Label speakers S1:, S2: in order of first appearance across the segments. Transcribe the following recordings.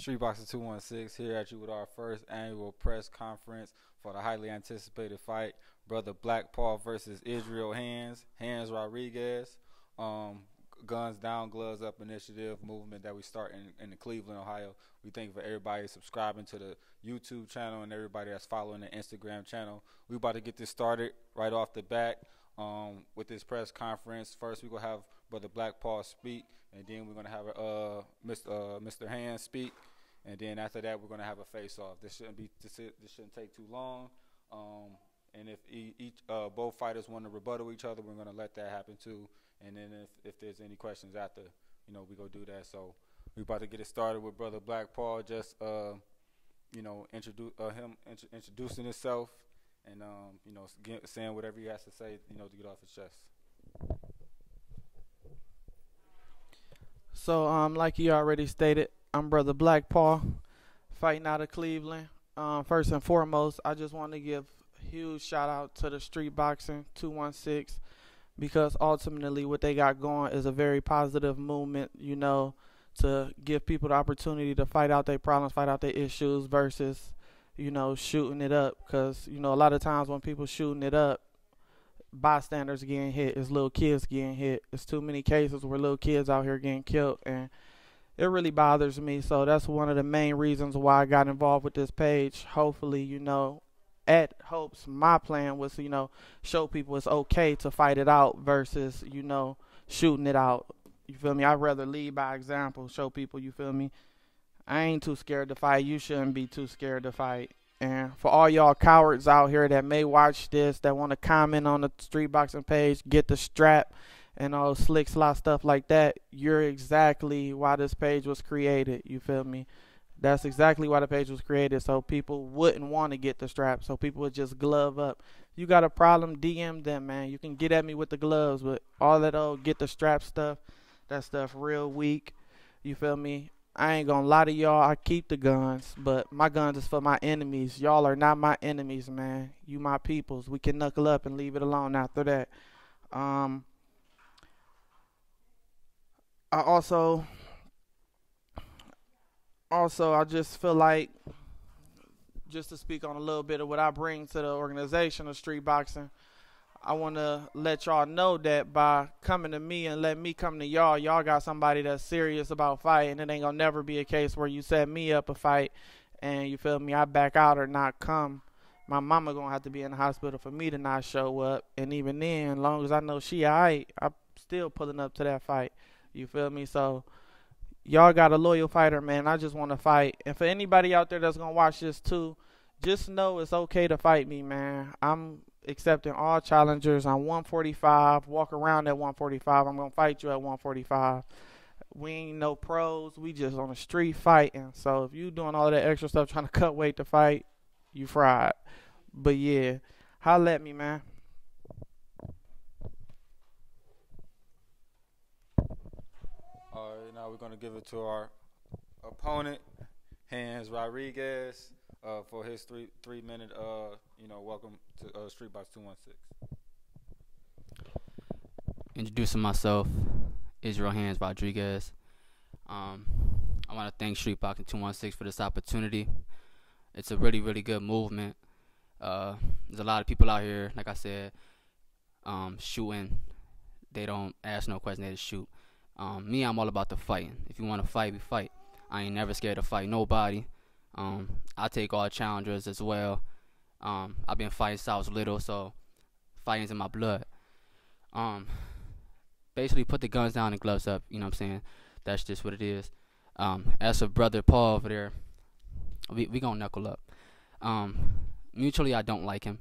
S1: Streetboxing 216 here at you with our first annual press conference for the highly anticipated fight, Brother Black Paul versus Israel Handz Rodriguez. Um, Guns Down, Gloves Up initiative movement that we start in Cleveland, Ohio. We thank for everybody subscribing to the YouTube channel and everybody that's following the Instagram channel. We about to get this started right off the bat with this press conference. First, we're going to have Brother Black Paul speak, and then we're going to have Mr. Handz speak. And then after that, we're going to have a face-off. This shouldn't take too long. And if both fighters want to rebuttal each other, we're going to let that happen too. And then if there's any questions after, we go do that. So we're about to get it started with Brother Black Paul, just introducing himself and saying whatever he has to say, to get off his chest.
S2: So like you already stated, I'm Brother Black Paul, fighting out of Cleveland. First and foremost, I just want to give a huge shout out to the Street Boxing 216, because ultimately what they got going is a very positive movement, to give people the opportunity to fight out their problems, fight out their issues versus, shooting it up. Because, a lot of times when people shooting it up, bystanders getting hit, it's little kids getting hit. It's too many cases where little kids out here getting killed, and it really bothers me. So that's one of the main reasons why I got involved with this page. Hopefully, at hopes, my plan was to, show people it's okay to fight it out versus, shooting it out. You feel me? I'd rather lead by example, show people, you feel me? I ain't too scared to fight. You shouldn't be too scared to fight. And for all y'all cowards out here that may watch this, that want to comment on the street boxing page, get the strap and all slick slot stuff like that, you're exactly why this page was created. You feel me? That's exactly why the page was created, so people wouldn't want to get the strap, so people would just glove up. You got a problem, DM them, man. You can get at me with the gloves, but all that get the strap stuff, that stuff real weak. You feel me? I ain't gonna lie to y'all, I keep the guns, but my guns is for my enemies. Y'all are not my enemies, man. You my peoples. We can knuckle up and leave it alone after that. I just feel like, just to speak on a little bit of what I bring to the organization of street boxing, I want to let y'all know that by coming to me and letting me come to y'all, y'all got somebody that's serious about fighting. It ain't going to never be a case where you set me up a fight and, you feel me, I back out or not come. My mama going to have to be in the hospital for me to not show up. And even then, as long as I know she all right, I'm still pulling up to that fight. You feel me? So y'all got a loyal fighter, man. I just want to fight. And for anybody out there that's going to watch this too, just know it's okay to fight me, man. I'm accepting all challengers. I'm 145. Walk around at 145. I'm going to fight you at 145. We ain't no pros. We just on the street fighting. So if you doing all that extra stuff trying to cut weight to fight, you fried. But yeah, holla at me, man.
S1: All right, now we're going to give it to our opponent, Handz Rodriguez, for his three-minute, welcome to Street Box 216.
S3: Introducing myself, Israel Handz Rodriguez. I want to thank Street Boxing 216 for this opportunity. It's a really, really good movement. There's a lot of people out here, like I said, shooting. They don't ask no questions, they just shoot. Me, I'm all about the fighting. If you want to fight, we fight. I ain't never scared to fight nobody. I take all challengers as well. I've been fighting since I was little, so fighting's in my blood. Basically put the guns down and gloves up, you know what I'm saying? That's just what it is. As for Brother Paul over there, we gonna knuckle up. Mutually, I don't like him.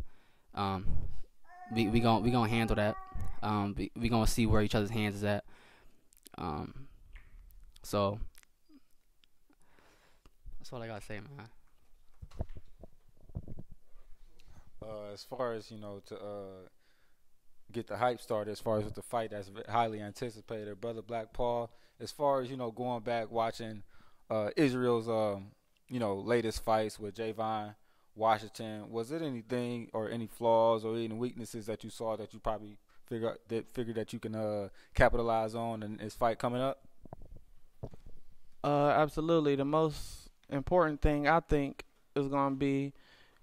S3: We gonna handle that. We gonna see where each other's hands is at. So that's all I gotta say, man.
S1: As far as to get the hype started, as far as with the fight that's highly anticipated, Brother Black Paul, as far as going back watching Israel's latest fights with Javon Washington, was it anything or any flaws or any weaknesses that you saw that you probably figured that you can capitalize on in this fight coming up?
S2: Absolutely. The most important thing I think is gonna be,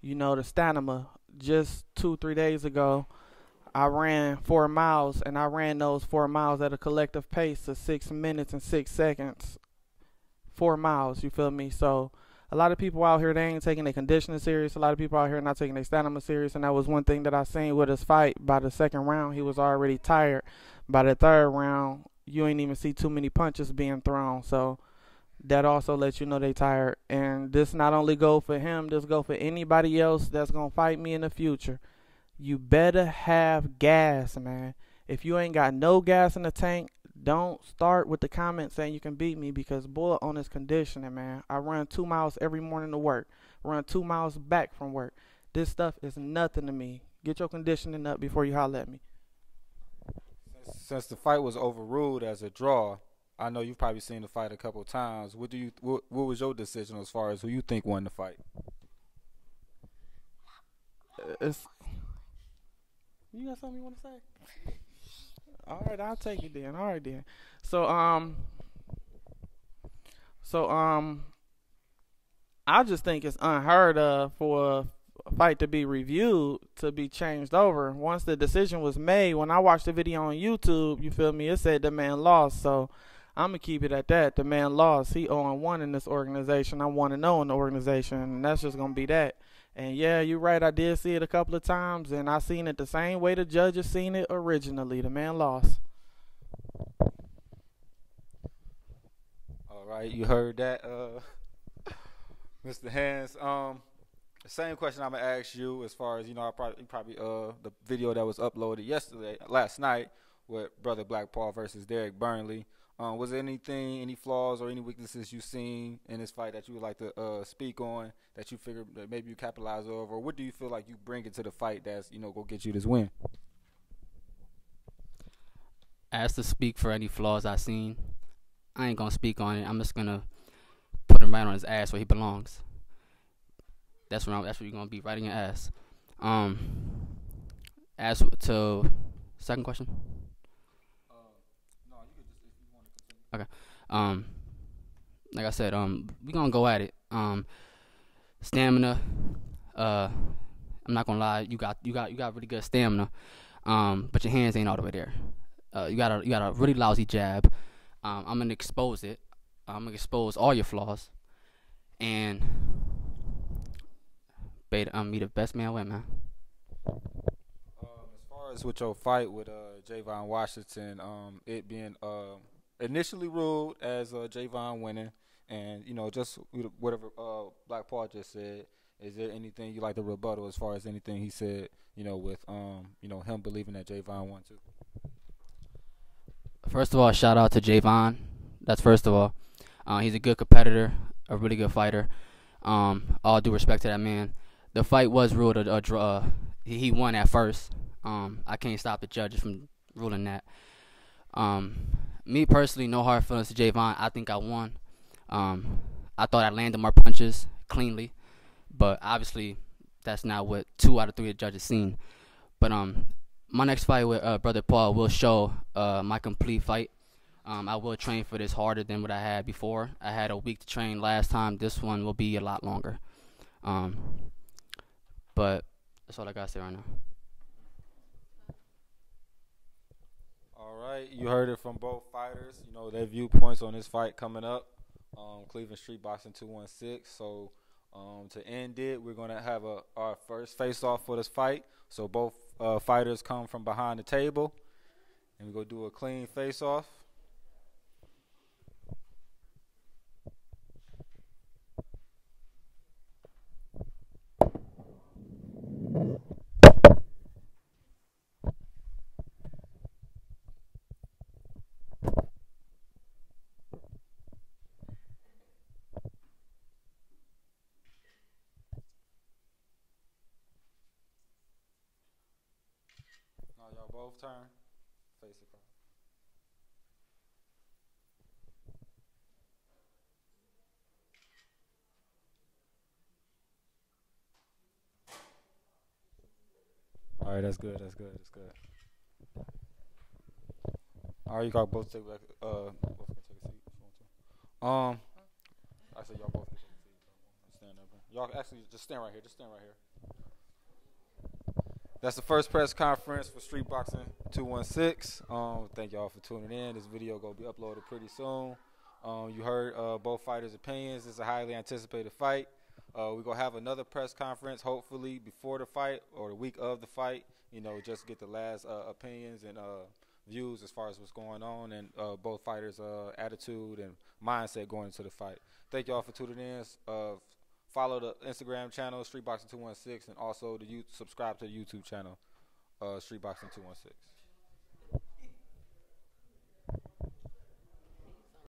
S2: the stamina. Just 2, 3 days ago, I ran 4 miles, and I ran those 4 miles at a collective pace of 6 minutes and 6 seconds. 4 miles, you feel me? So a lot of people out here, they ain't taking their conditioning serious. A lot of people out here not taking their stamina serious, and that was one thing that I seen with his fight. By the second round, he was already tired. By the third round, you ain't even see too many punches being thrown. So that also lets you know they tired. And this not only go for him, this go for anybody else that's gonna fight me in the future. You better have gas, man. If you ain't got no gas in the tank, don't start with the comments saying you can beat me, because boy, on his conditioning, man. I run 2 miles every morning to work, run 2 miles back from work. This stuff is nothing to me. Get your conditioning up before you holler at me.
S1: Since the fight was overruled as a draw, I know you've probably seen the fight a couple of times. What was your decision as far as who you think won the fight?
S2: You got something you want to say? All right, I'll take it then. All right then. So I just think it's unheard of for a fight to be reviewed to be changed over. Once the decision was made, when I watched the video on YouTube, you feel me? It said the man lost. So I'm gonna keep it at that. The man lost. He 0-1 in this organization. I'm 1-0 in the organization, and that's just gonna be that. And yeah, you're right. I did see it a couple of times, and I seen it the same way the judges seen it originally. The man lost.
S1: All right, you heard that, Mr. Handz. The same question I'm gonna ask you as far as I probably the video that was uploaded last night with Brother Black Paul versus Derek Burnley. Was there any flaws or any weaknesses you seen in this fight that you would like to speak on, that you figured that maybe you capitalize over, or what do you feel like you bring into the fight that's go get you this win?
S3: As to speak for any flaws I seen, I ain't gonna speak on it. I'm just gonna put him right on his ass where he belongs. That's where you're gonna be, right in your ass. As to second question. Okay. Like I said, we gonna go at it. Stamina. I'm not gonna lie, you got really good stamina. But your hands ain't all the way there. You got a really lousy jab. I'm gonna expose it. I'm gonna expose all your flaws. And be the best man win, man.
S1: As far as with your fight with Javon Washington, it being initially ruled as Javon winning, and just whatever Black Paul just said, is there anything you like to rebuttal as far as anything he said, with him believing that Javon won too?
S3: First of all, shout out to Javon. That's first of all. He's a good competitor, a really good fighter. All due respect to that man. The fight was ruled a draw. He won at first. I can't stop the judges from ruling that. Me personally, no hard feelings to Javon. I think I won. I thought I landed more punches cleanly, but obviously that's not what 2 out of 3 judges seen. But my next fight with Brother Paul will show my complete fight. I will train for this harder than what I had before. I had a week to train last time. This one will be a lot longer. But that's all I got to say right now.
S1: All right, you heard it from both fighters. Their viewpoints on this fight coming up. Cleveland Street Boxing 216. So to end it, we're gonna have our first face-off for this fight. So both fighters come from behind the table, and we're gonna do a clean face-off. Now y'all both turn, face across. All right, that's good. That's good. That's good. All right, you got both take back. Both can take a seat if you want to. I said y'all both can take a seat. Y'all actually just stand right here. Just stand right here. That's the first press conference for Street Boxing 216. Thank y'all for tuning in. This video gonna be uploaded pretty soon. You heard both fighters' opinions. It's a highly anticipated fight. We're gonna have another press conference, hopefully before the fight or the week of the fight. You know, just get the last opinions and views as far as what's going on and both fighters' attitude and mindset going into the fight. Thank y'all for tuning in. Follow the Instagram channel, Streetboxing216, and also subscribe to the YouTube channel, Streetboxing216.